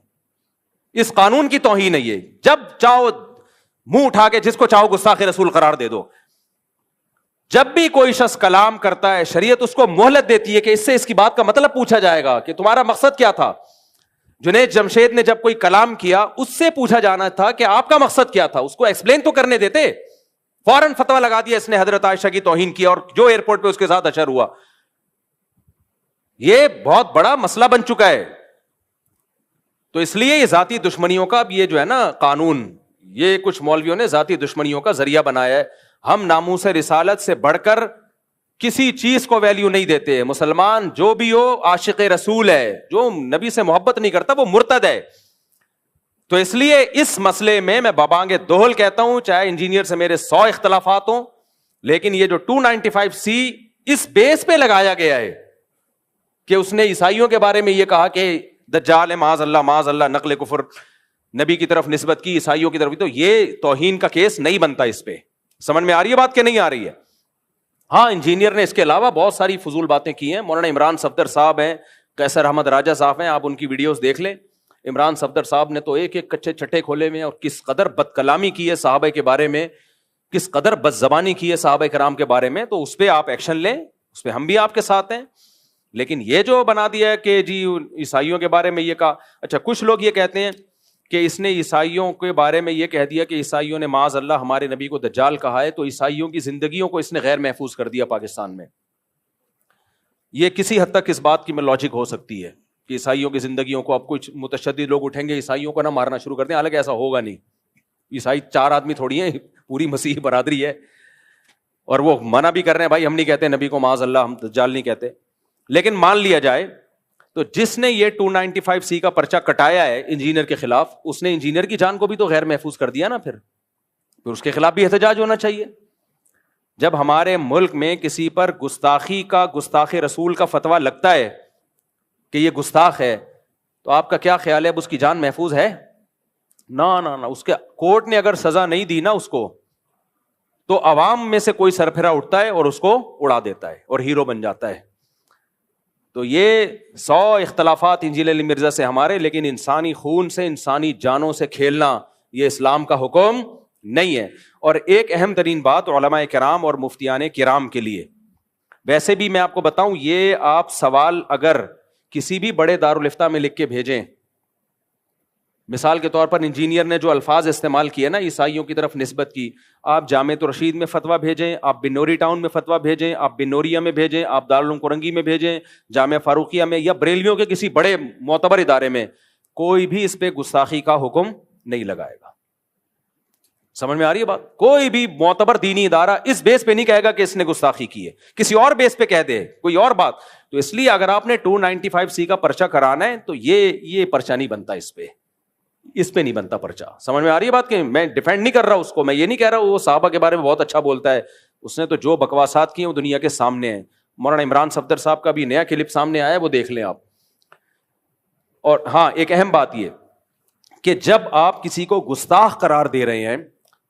اس قانون کی توہین ہے یہ. جب چاہو منہ اٹھا کے جس کو چاہو گستاخ رسول قرار دے دو. جب بھی کوئی شخص کلام کرتا ہے شریعت اس کو مہلت دیتی ہے کہ اس سے اس کی بات کا مطلب پوچھا جائے گا کہ تمہارا مقصد کیا تھا. جنید جمشید نے جب کوئی کلام کیا اس سے پوچھا جانا تھا کہ آپ کا مقصد کیا تھا, اس کو ایکسپلین تو کرنے دیتے. فوراً فتویٰ لگا دیا اس نے حضرت عائشہ کی توہین کی اور جو ایئرپورٹ پہ اس کے ساتھ اشر ہوا. یہ بہت بڑا مسئلہ بن چکا ہے. تو اس لیے یہ ذاتی دشمنیوں کا اب یہ جو ہے نا قانون, یہ کچھ مولویوں نے ذاتی دشمنیوں کا ذریعہ بنایا ہے. ہم ناموس رسالت سے بڑھ کر کسی چیز کو ویلیو نہیں دیتے. مسلمان جو بھی ہو عاشق رسول ہے, جو نبی سے محبت نہیں کرتا وہ مرتد ہے. تو اس لیے اس مسئلے میں بابانگ دوہل کہتا ہوں, چاہے انجینئر سے میرے 100 اختلافات ہوں, لیکن یہ جو 295C اس بیس پہ لگایا گیا ہے کہ اس نے عیسائیوں کے بارے میں یہ کہا کہ دجال معاذ اللہ نقل کفر نبی کی طرف نسبت کی, عیسائیوں کی طرف, تو یہ توہین کا کیس نہیں بنتا. اس پہ سمجھ میں آ رہی ہے بات کہ نہیں آ رہی ہے؟ ہاں, انجینئر نے اس کے علاوہ بہت ساری فضول باتیں کی ہیں. مولانا عمران صفدر صاحب ہیں, قیصر احمد راجہ صاحب ہیں, آپ ان کی ویڈیوز دیکھ لیں. عمران صفدر صاحب نے تو ایک ایک کچے چھٹے کھولے ہوئے ہیں, اور کس قدر بد کلامی کی ہے صحابہ کے بارے میں, کس قدر بد زبانی کی ہے صحابہ کرام کے بارے میں. تو اس پہ آپ ایکشن لیں, اس پہ ہم بھی آپ کے ساتھ ہیں. لیکن یہ جو بنا دیا ہے کہ جی عیسائیوں کے بارے میں یہ کہا, اچھا کچھ لوگ یہ کہتے ہیں کہ اس نے عیسائیوں کے بارے میں یہ کہہ دیا کہ عیسائیوں نے معاذ اللہ ہمارے نبی کو دجال کہا ہے, تو عیسائیوں کی زندگیوں کو اس نے غیر محفوظ کر دیا پاکستان میں. یہ کسی حد تک اس بات کی میں لاجک ہو سکتی ہے کہ عیسائیوں کی زندگیوں کو اب کچھ متشدد لوگ اٹھیں گے, عیسائیوں کو نہ مارنا شروع کر دیں. حالانکہ ایسا ہوگا نہیں. عیسائی 4 آدمی تھوڑی ہیں, پوری مسیحی برادری ہے, اور وہ منع بھی کر رہے ہیں بھائی ہم نہیں کہتے نبی کو معاذ اللہ, ہم دجال نہیں کہتے. لیکن مان لیا جائے تو جس نے یہ 295C کا پرچہ کٹایا ہے انجینئر کے خلاف, اس نے انجینئر کی جان کو بھی تو غیر محفوظ کر دیا نا. پھر اس کے خلاف بھی احتجاج ہونا چاہیے. جب ہمارے ملک میں کسی پر گستاخی کا, گستاخ رسول کا فتویٰ لگتا ہے کہ یہ گستاخ ہے, تو آپ کا کیا خیال ہے اب اس کی جان محفوظ ہے؟ نہ, اس کے کورٹ نے اگر سزا نہیں دی نا اس کو, تو عوام میں سے کوئی سرپھرا اٹھتا ہے اور اس کو اڑا دیتا ہے اور ہیرو بن جاتا ہے. تو یہ 100 اختلافات انجیل علی مرزا سے ہمارے, لیکن انسانی خون سے, انسانی جانوں سے کھیلنا یہ اسلام کا حکم نہیں ہے. اور ایک اہم ترین بات علماء کرام اور مفتیان کرام کے لیے, ویسے بھی میں آپ کو بتاؤں, یہ آپ سوال اگر کسی بھی بڑے دارالافتاء میں لکھ کے بھیجیں, مثال کے طور پر انجینئر نے جو الفاظ استعمال کیے نا عیسائیوں کی طرف نسبت کی, آپ جامعۃ الرشید میں فتویٰ بھیجیں, آپ بنوری ٹاؤن میں فتویٰ بھیجیں, آپ بنوریا میں بھیجیں, آپ دارالعلوم کرنگی میں بھیجیں, جامعہ فاروقیہ میں, یا بریلویوں کے کسی بڑے معتبر ادارے میں, کوئی بھی اس پہ گستاخی کا حکم نہیں لگائے گا. سمجھ میں آ رہی ہے بات؟ کوئی بھی معتبر دینی ادارہ اس بیس پہ نہیں کہے گا کہ اس نے گستاخی کی ہے, کسی اور بیس پہ کہہ دے کوئی اور بات. تو اس لیے اگر آپ نے 295C کا پرچہ کرانا ہے تو یہ پرچہ نہیں بنتا, اس پہ نہیں بنتا پرچہ. سمجھ میں آ رہی ہے بات؟ کہ میں ڈیفینڈ نہیں کر رہا اس کو, میں یہ نہیں کہہ رہا وہ صحابہ کے بارے میں بہت اچھا بولتا ہے, اس نے تو جو بکواسات کی ہیں وہ دنیا کے سامنے ہیں. مولانا عمران صفدر صاحب کا بھی نیا کلپ سامنے آیا ہے, وہ دیکھ لیں آپ. اور ہاں, ایک اہم بات یہ کہ جب آپ کسی کو گستاخ قرار دے رہے ہیں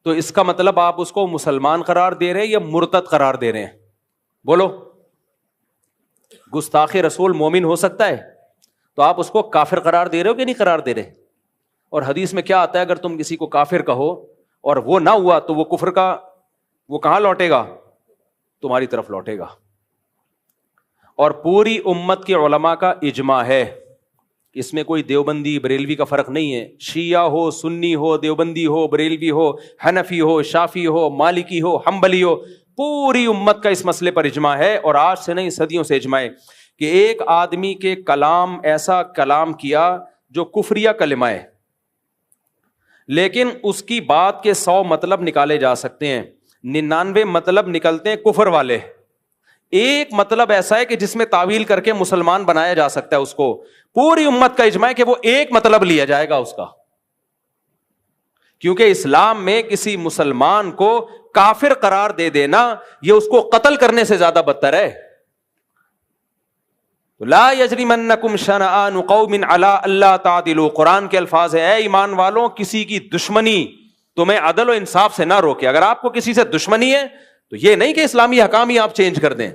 تو اس کا مطلب آپ اس کو مسلمان قرار دے رہے ہیں یا مرتد قرار دے رہے ہیں؟ بولو. گستاخ رسول مومن ہو سکتا ہے, تو آپ اس کو کافر قرار دے رہے ہو کہ نہیں قرار دے رہے؟ اور حدیث میں کیا آتا ہے, اگر تم کسی کو کافر کہو اور وہ نہ ہوا تو وہ کفر کا وہ کہاں لوٹے گا؟ تمہاری طرف لوٹے گا. اور پوری امت کے علماء کا اجماع ہے, اس میں کوئی دیوبندی بریلوی کا فرق نہیں ہے. شیعہ ہو, سنی ہو, دیوبندی ہو, بریلوی ہو, حنفی ہو, شافی ہو, مالکی ہو, حنبلی ہو, پوری امت کا اس مسئلے پر اجماع ہے. اور آج سے نہیں صدیوں سے اجماع ہے کہ ایک آدمی کے کلام ایسا کلام کیا جو کفریہ کلمہ ہے, لیکن اس کی بات کے 100 مطلب نکالے جا سکتے ہیں, 99 مطلب نکلتے ہیں کفر والے. ایک مطلب ایسا ہے کہ جس میں تعویل کر کے مسلمان بنایا جا سکتا ہے اس کو. پوری امت کا اجماع ہے کہ وہ ایک مطلب لیا جائے گا اس کا, کیونکہ اسلام میں کسی مسلمان کو کافر قرار دے دینا یہ اس کو قتل کرنے سے زیادہ بدتر ہے. لا یجرمنکم شنآن قوم علی الا تعدلوا, قرآن کے الفاظ ہے, اے ایمان والوں کسی کی دشمنی تمہیں عدل و انصاف سے نہ روکے. اگر آپ کو کسی سے دشمنی ہے تو یہ نہیں کہ اسلامی حکام ہی آپ چینج کر دیں.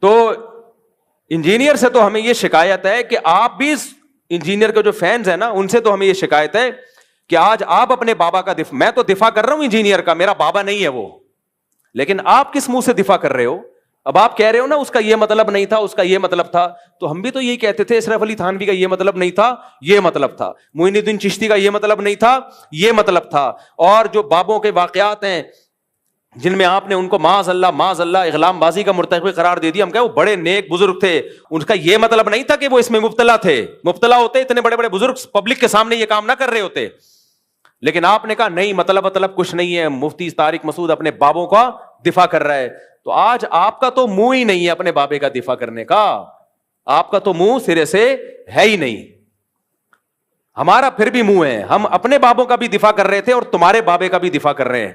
تو انجینئر سے تو ہمیں یہ شکایت ہے کہ آپ بھی انجینئر کے جو فینز ہیں نا, ان سے تو ہمیں یہ شکایت ہے کہ آج آپ اپنے بابا کا دفاع, میں تو دفاع کر رہا ہوں انجینئر کا, میرا بابا نہیں ہے وہ, لیکن آپ کس منہ سے دفاع کر رہے ہو؟ اب آپ کہہ رہے ہو نا اس کا یہ مطلب نہیں تھا, اس کا یہ مطلب تھا, تو ہم بھی تو یہی کہتے تھے اشرف علی تھانوی کا یہ مطلب نہیں تھا, یہ مطلب تھا, معین الدین چشتی کا یہ مطلب نہیں تھا, یہ مطلب تھا. اور جو بابوں کے واقعات ہیں جن میں آپ نے ان کو معاذ اللہ اغلام بازی کا مرتکب قرار دے دیا, ہم کہے وہ بڑے نیک بزرگ تھے, ان کا یہ مطلب نہیں تھا کہ وہ اس میں مبتلا تھے. مبتلا ہوتے اتنے بڑے بڑے بزرگ پبلک کے سامنے یہ کام نہ کر رہے ہوتے. لیکن آپ نے کہا نہیں, مطلب کچھ نہیں ہے, مفتی طارق مسعود اپنے بابوں کا دفاع کر رہا ہے. تو آج آپ کا تو منہ ہی نہیں ہے اپنے بابے کا دفاع کرنے کا, آپ کا تو منہ سرے سے ہے ہی نہیں. ہمارا پھر بھی منہ ہے, ہم اپنے بابوں کا بھی دفاع کر رہے تھے اور تمہارے بابے کا بھی دفاع کر رہے ہیں.